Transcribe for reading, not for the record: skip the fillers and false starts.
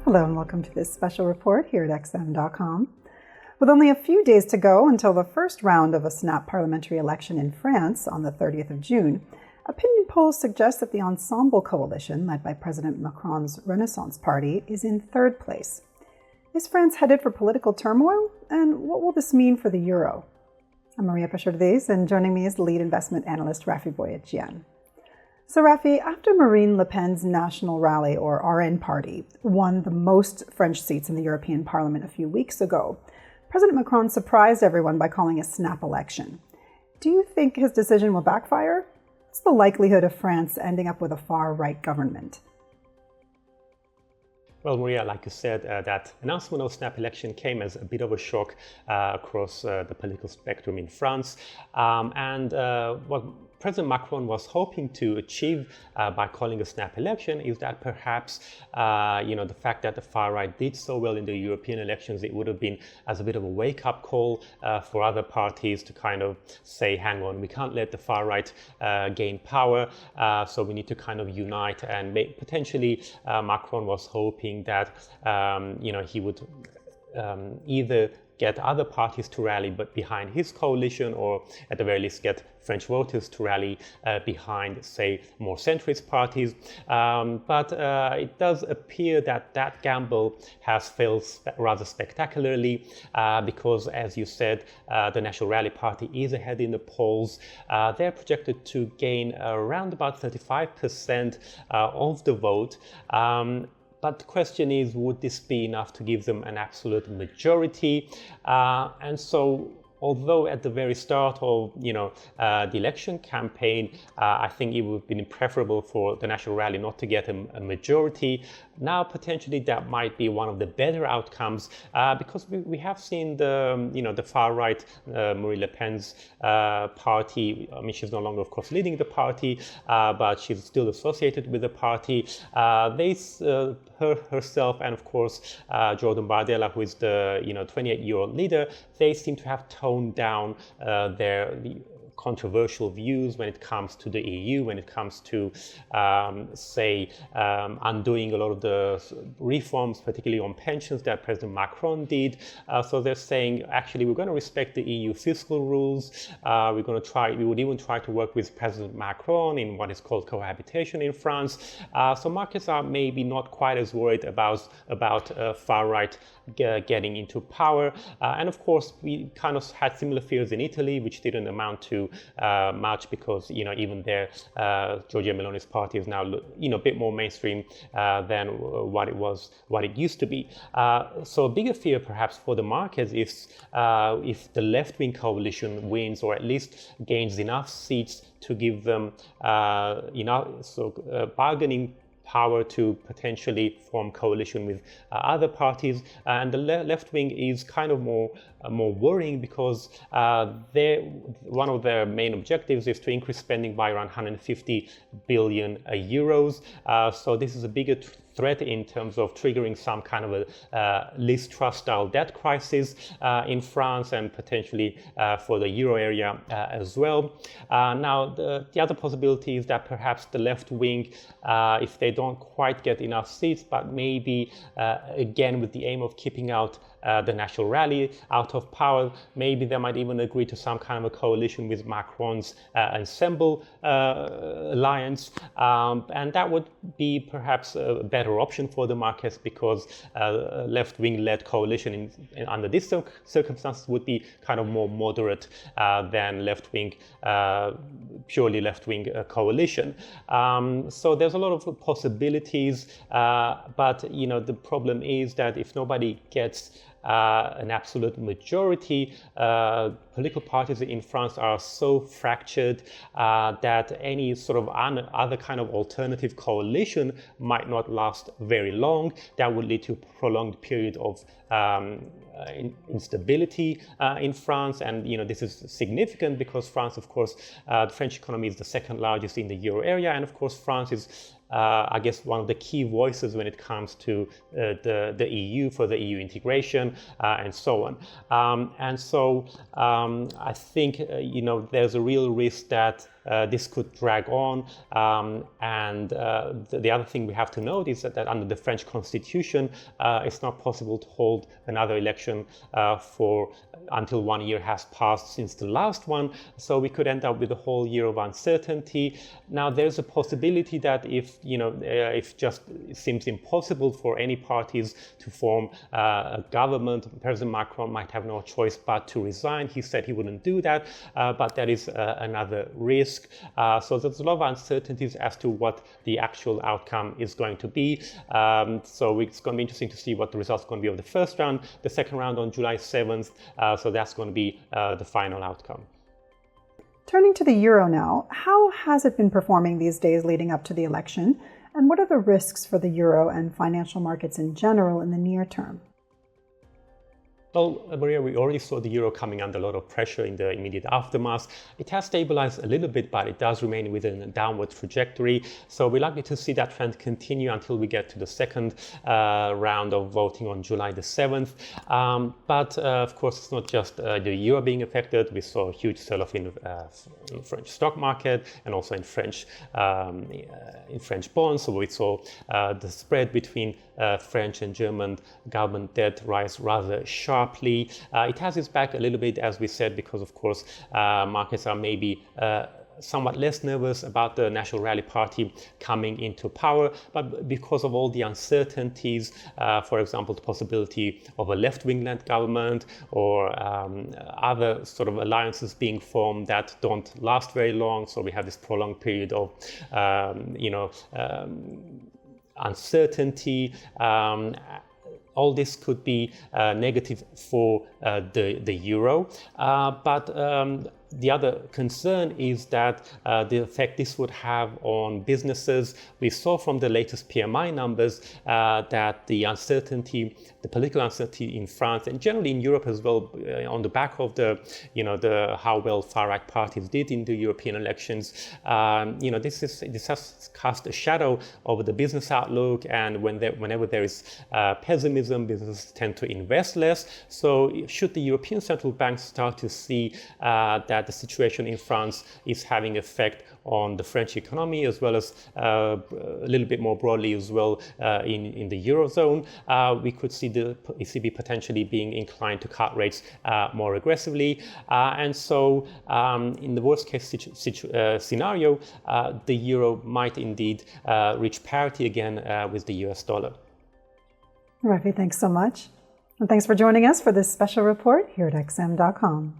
Hello and welcome to this special report here at XM.com. With only a few days to go until the first round of a snap parliamentary election in France on the 30th of June, opinion polls suggest that the Ensemble coalition, led by President Macron's Renaissance Party, is in third place. Is France headed for political turmoil? And what will this mean for the euro? I'm Maria Pachardez, and joining me is the lead investment analyst Rafi Boyadjian. So Rafi, after Marine Le Pen's National Rally, or RN party, won the most French seats in the European Parliament a few weeks ago, President Macron surprised everyone by calling a snap election. Do you think his decision will backfire? What's the likelihood of France ending up with a far-right government? Well, Maria, like you said, that announcement of snap election came as a bit of a shock across the political spectrum in France. What President Macron was hoping to achieve by calling a snap election is that perhaps, the fact that the far right did so well in the European elections, it would have been as a bit of a wake-up call for other parties to kind of say, hang on, we can't let the far right gain power, so we need to kind of unite. And potentially Macron was hoping that, he would either get other parties to rally but behind his coalition, or at the very least get French voters to rally behind, say, more centrist parties. But it does appear that that gamble has failed rather spectacularly because, as you said, the National Rally Party is ahead in the polls. They're projected to gain around about 35% of the vote. But the question is, would this be enough to give them an absolute majority? And so, although at the very start of the election campaign, I think it would have been preferable for the National Rally not to get a majority. Now potentially that might be one of the better outcomes because we have seen the far right Marine Le Pen's party. I mean, she's no longer, of course, leading the party, but she's still associated with the party. Her herself and, of course, Jordan Bardella, who is the 28-year-old leader, they seem to have toned down their controversial views when it comes to the EU, when it comes to, undoing a lot of the reforms, particularly on pensions that President Macron did. So they're saying, actually, we're going to respect the EU fiscal rules. We would even try to work with President Macron in what is called cohabitation in France. So markets are maybe not quite as worried about far-right getting into power. And of course, we kind of had similar fears in Italy, which didn't amount to much because, even there, Giorgia Meloni's party is now, a bit more mainstream than what it used to be. So a bigger fear perhaps for the markets is if the left-wing coalition wins or at least gains enough seats to give them bargaining power to potentially form coalition with other parties, and the left wing is kind of more worrying because one of their main objectives is to increase spending by around 150 billion euros. So this is a bigger threat in terms of triggering some kind of a Liz Truss style debt crisis in France and potentially for the euro area as well. Now, the other possibility is that perhaps the left wing, if they don't quite get enough seats, but maybe again with the aim of keeping out the National Rally out of power, maybe they might even agree to some kind of a coalition with Macron's Ensemble alliance, and that would be perhaps a better option for the markets because left-wing led coalition under these circumstances would be kind of more moderate than left-wing, purely left-wing coalition. So there's a lot of possibilities, but the problem is that if nobody gets an absolute majority, political parties in France are so fractured that any sort of other kind of alternative coalition might not last very long. That would lead to a prolonged period of instability in France, and this is significant because France, of course, the French economy is the second largest in the euro area, and of course France is I guess one of the key voices when it comes to the EU, for the EU integration and so on. I think there's a real risk that this could drag on. The other thing we have to note is that under the French constitution, it's not possible to hold another election until 1 year has passed since the last one. So we could end up with a whole year of uncertainty. Now, there's a possibility that if just it seems impossible for any parties to form a government, President Macron might have no choice but to resign. He said he wouldn't do that, but that is another risk. So there's a lot of uncertainties as to what the actual outcome is going to be. So it's going to be interesting to see what the results are going to be of the first round. The second round on July 7th, so that's going to be the final outcome. Turning to the euro now, how has it been performing these days leading up to the election? And what are the risks for the euro and financial markets in general in the near term? Well, Maria, we already saw the euro coming under a lot of pressure in the immediate aftermath. It has stabilized a little bit, but it does remain within a downward trajectory. So we're likely to see that trend continue until we get to the second round of voting on July the 7th. But of course, it's not just the euro being affected. We saw a huge sell-off in the French stock market and also in French bonds. So we saw the spread between French and German government debt rise rather sharply. It has its back a little bit, as we said, because of course markets are maybe somewhat less nervous about the National Rally Party coming into power, but because of all the uncertainties, for example, the possibility of a left-wing-led government or other sort of alliances being formed that don't last very long. So we have this prolonged period of, uncertainty. All this could be negative for the euro, but the other concern is that the effect this would have on businesses. We saw from the latest PMI numbers that the political uncertainty in France and generally in Europe as well, on the back of the how well far-right parties did in the European elections, this has cast a shadow over the business outlook. And whenever there is pessimism, businesses tend to invest less. So should the European Central Bank start to see that the situation in France is having effect on the French economy, as well as a little bit more broadly as well in the Eurozone, we could see the ECB potentially being inclined to cut rates more aggressively. And so in the worst case scenario, the euro might indeed reach parity again with the US dollar. Rafi, thanks so much. And thanks for joining us for this special report here at XM.com.